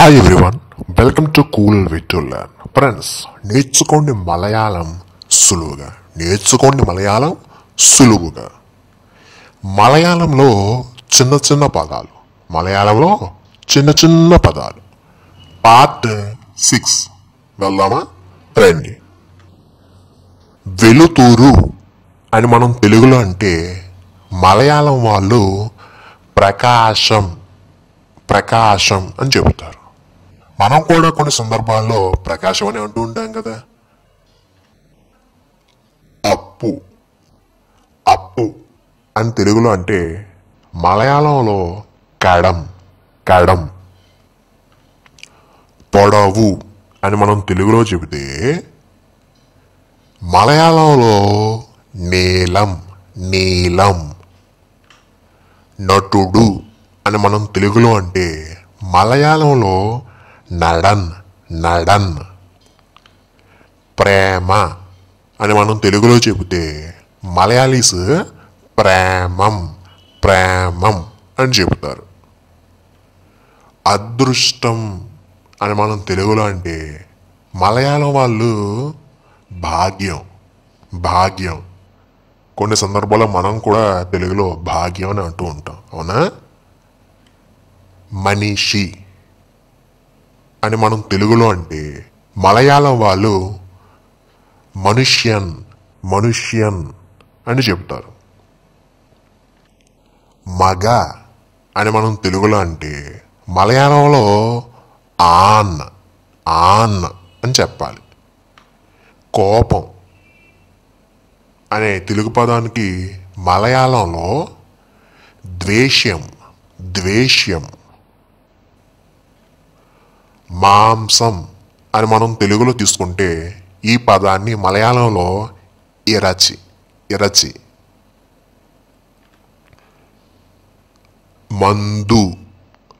Hi everyone, welcome to cool way to learn. Friends, నేర్చుకోండి మలయాళం సులువుగా. మలయాళంలో చిన్న చిన్న పదాలు. పార్ట్ 6 వెళ్దామా? రండి. వెలుతురు అని మనం తెలుగులో అంటే మలయాళం వాళ్ళు ప్రకాశం అని చెబుతారు. మనం కూడా కొన్ని సందర్భాల్లో ప్రకాశం అని అంటూ ఉంటాం కదా. అప్పు అని తెలుగులో అంటే మలయాళంలో కడం. పొడవు అని మనం తెలుగులో చెబితే మలయాళంలో నీలం. నటుడు అని మనం తెలుగులో అంటే మలయాళంలో నడన్. ప్రేమ అని మనం తెలుగులో చెబితే మలయాళీస్ ప్రేమం అని చెబుతారు. అదృష్టం అని మనం తెలుగులో అంటే మలయాళం వాళ్ళు భాగ్యం. కొన్ని సందర్భాల్లో మనం కూడా తెలుగులో భాగ్యం అని అంటూ ఉంటాం, అవునా? మనిషి అని మనం తెలుగులో అంటే మలయాళం వాళ్ళు మనుష్యన్ అని చెప్తారు. మగ అని మనం తెలుగులో అంటే మలయాళంలో ఆన్ అని చెప్పాలి. కోపం అనే తెలుగు పదానికి మలయాళంలో ద్వేష్యం. మాంసం అని మనం తెలుగులో తీసుకుంటే ఈ పదాన్ని మలయాళంలో ఇరచి. మందు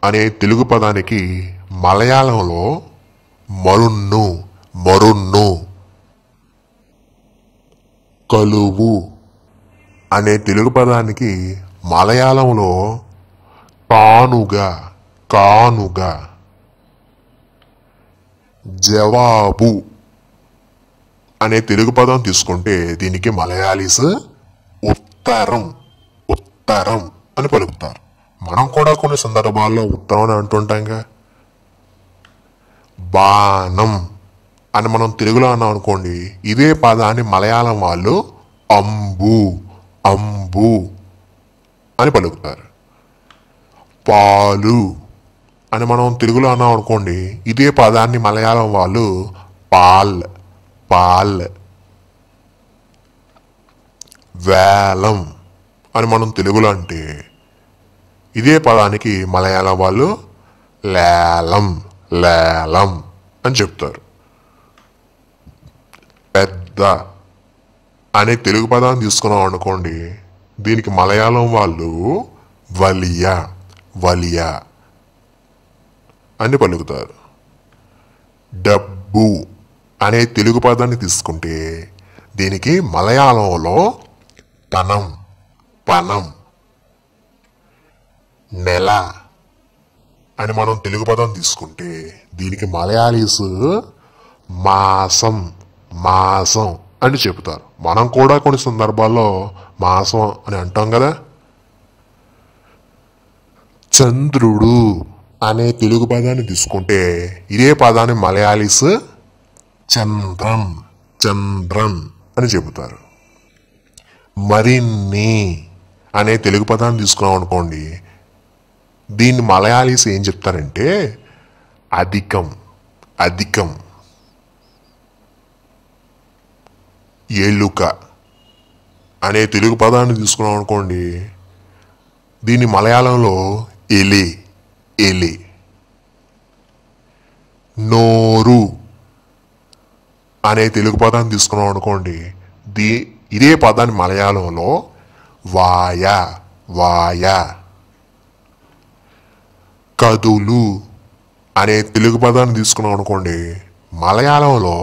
అనే తెలుగు పదానికి మలయాళంలో మరున్ను. కలువు అనే తెలుగు పదానికి మలయాళంలో కానుగా. జవాబు అనే తెలుగు పదం తీసుకుంటే దీనికి మలయాళీస్ ఉత్తరం అని పలుకుతారు. మనం కూడా కొన్ని సందర్భాల్లో ఉత్తరం అని అంటుంటాంగా. బాణం అని మనం తెలుగులో అన్నాం అనుకోండి, ఇదే పదాన్ని మలయాళం వాళ్ళు అంబు అని పలుకుతారు. పాలు అని మనం తెలుగులో అన్నాం అనుకోండి, ఇదే పదాన్ని మలయాళం వాళ్ళు పాల్. వేలం అని మనం తెలుగులో అంటే ఇదే పదానికి మలయాళం వాళ్ళు లేలం అని చెప్తారు. పెద్ద అనే తెలుగు పదాన్ని తీసుకున్నాం అనుకోండి, దీనికి మలయాళం వాళ్ళు వలియా అని పలుకుతారు. డబ్బు అనే తెలుగు పదాన్ని తీసుకుంటే దీనికి మలయాళంలో పనం. నెల అని మనం తెలుగు పదం తీసుకుంటే దీనికి మలయాళీస్ మాసం అని చెబుతారు. మనం కూడా కొన్ని సందర్భాల్లో మాసం అని అంటాం కదా. చంద్రుడు అనే తెలుగు పదాన్ని తీసుకుంటే ఇదే పదాన్ని మలయాళీస్ చంద్రన్ అని చెబుతారు. మరిన్ని అనే తెలుగు పదాన్ని తీసుకున్నాం అనుకోండి, దీన్ని మలయాళీస్ ఏం చెప్తారంటే అధికం. ఎలుక అనే తెలుగు పదాన్ని తీసుకున్నాం అనుకోండి, దీన్ని మలయాళంలో ఎలి. నోరు అనే తెలుగు పదాన్ని తీసుకున్నాం అనుకోండి, ఇదే పదాన్ని మలయాళంలో వాయ. కదులు అనే తెలుగు పదాన్ని తీసుకున్నాం అనుకోండి, మలయాళంలో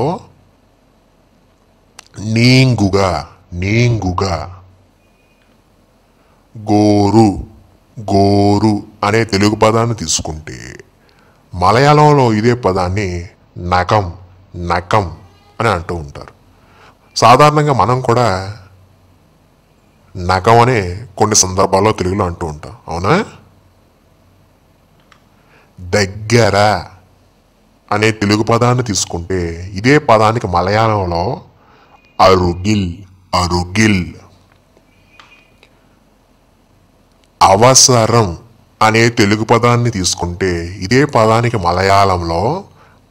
నీంగుగా. గోరు అనే తెలుగు పదాన్ని తీసుకుంటే మలయాళంలో ఇదే పదాన్ని నకం నకం అని అంటూ ఉంటారు. సాధారణంగా మనం కూడా నకం అనే కొన్ని సందర్భాల్లో తెలుగులో అంటూ ఉంటాం, అవునా? దగ్గర అనే తెలుగు పదాన్ని తీసుకుంటే ఇదే పదానికి మలయాళంలో అరుగిల్ అరుగిల్. అవసరం అనే తెలుగు పదాన్ని తీసుకుంటే ఇదే పదానికి మలయాళంలో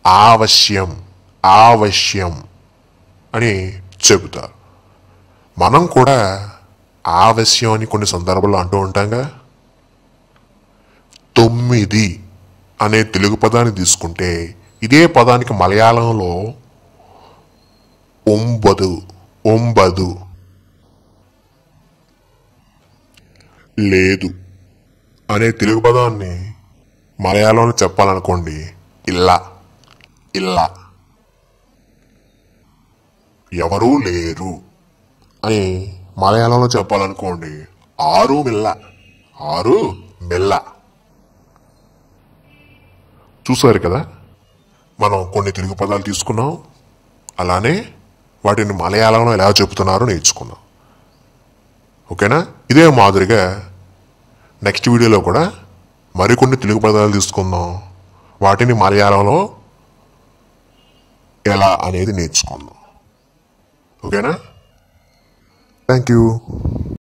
ఆవశ్యం ఆవశ్యం అని చెబుతారు. మనం కూడా ఆవశ్యం అని కొన్ని సందర్భాల్లో అంటూ ఉంటాంగా. 9 అనే తెలుగు పదాన్ని తీసుకుంటే ఇదే పదానికి మలయాళంలో 9 9. లేదు అనే తెలుగు పదాన్ని మలయాళంలో చెప్పాలనుకోండి ఇల్లా ఇల్లా. ఎవరూ లేరు అని మలయాళంలో చెప్పాలనుకోండి ఆరు మిల్ల ఆరు మిల్ల. చూసారు కదా, మనం కొన్ని తెలుగు పదాలు తీసుకున్నాం, అలానే వాటిని మలయాళంలో ఎలా చెబుతున్నారో నేర్చుకున్నాం. ఓకేనా? ఇదే మాదిరిగా నెక్స్ట్ వీడియోలో కూడా మరికొన్ని తెలుగు పదాలు తీసుకుందాం, వాటిని మలయాళంలో ఎలా అనేది నేర్చుకుందాం. ఓకేనా? Thank you.